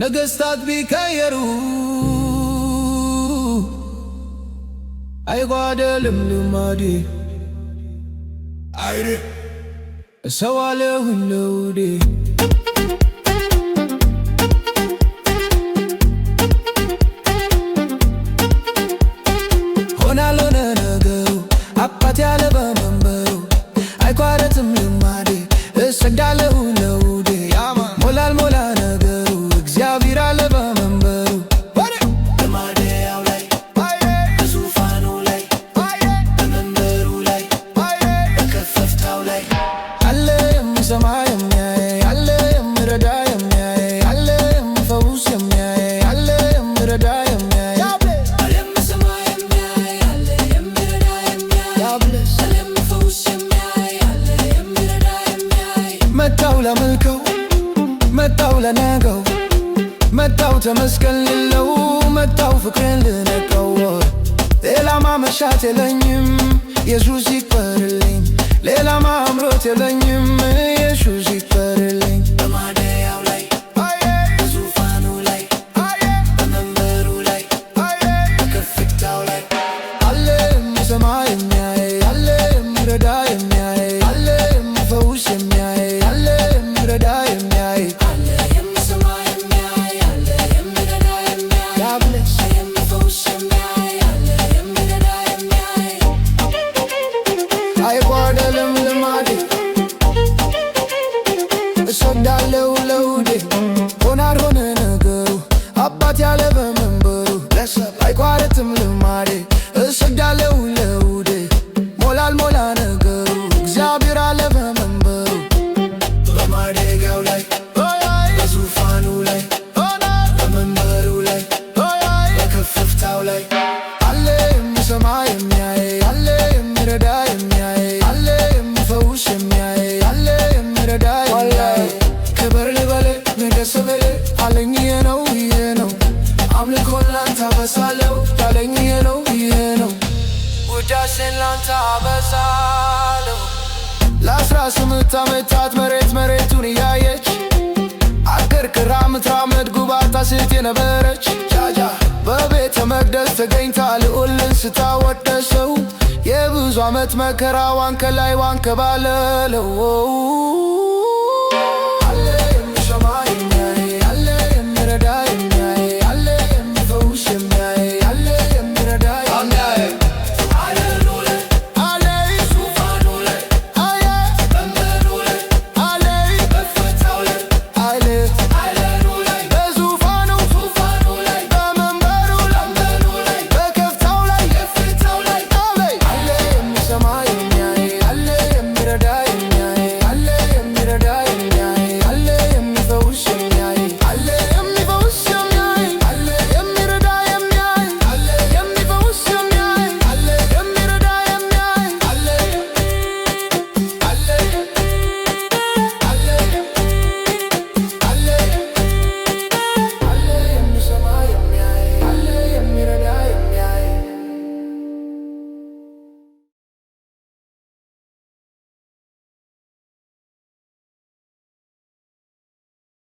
ነገሥታት ቢቀየሩ አይጓደልም ልማዴ አይሬ እሰዋለሁኝ ለውዴ ሆናልሆነ ነገሩ አባት ያለ በመንበሩ አይቋረጥም ልማዴ እሰግዳለሁ ለውዴ ሞላል ሞላ ነገሩ እግዚአብሔር አለ በመንበሩ ልማዴ ያው ላይ በዙፋኑ ላይ በመንበሩ ላይ በከፍታው ላይ አለ የሚሰማ የሚያይ አለ የሚረዳ የሚያይ አለ የሚፈውስ የሚያይ አለ የሚረዳ የሚያይ መጣው ለመልከው መጣው ለነገው መጣው ተመስገን ልለው መጣው ፍቅሬን ልነቀው ሌላማ መሻት የለኝም ኢየሱስ ይክበርልኝ ሌላማ አምሮት የለኝም ኢየሱስ ይክበርልኝ በማደያው ላይ በዙፋኑ ላይ በመንበሩ ላይ በከፍታው ላይ አለ የሚሰማ የሚያይ አለ የሚረዳ የሚያይ አለ የሚፈውስ የሚያይ አይጓደልም ልማዴ እሰግዳለሁ ለውዴ ሆናልሆነ ነገሩ አባት ያለ በመንበሩ አይቋረጥም ልማዴ እሰግዳለሁ ለውዴ ሞላል ሞላ ነገሩ እግዚአብሔር አለ በመንበሩ በማደጋው ላይ በዙፋኑ ላይ በመንበሩ ላይ በከፍታው ላይ አለ የሚሰማ የሚያይ አለ የሚረዳ የሚያይ አለ የሚፈውስ የሚያይ አለ የሚረዳ የሚያይ ክብር ልበል ንገስ በል አለኝ ይሄ ነው አምልኮን ላንተ አበሳለሁ ያለኝ ይሄ ነው ውዳሴን ላንተ አበሳለሁ ለ18 ዓመታት መሬቱን እያየች አገርግራ ምትራመድ ጉባታ ሴት የነበረች በቤተ መቅደስ ተገኝታ ልዑልን ስታወደሰው የብዙ ዓመት መከራዋን ከላይዋ አንከባለለው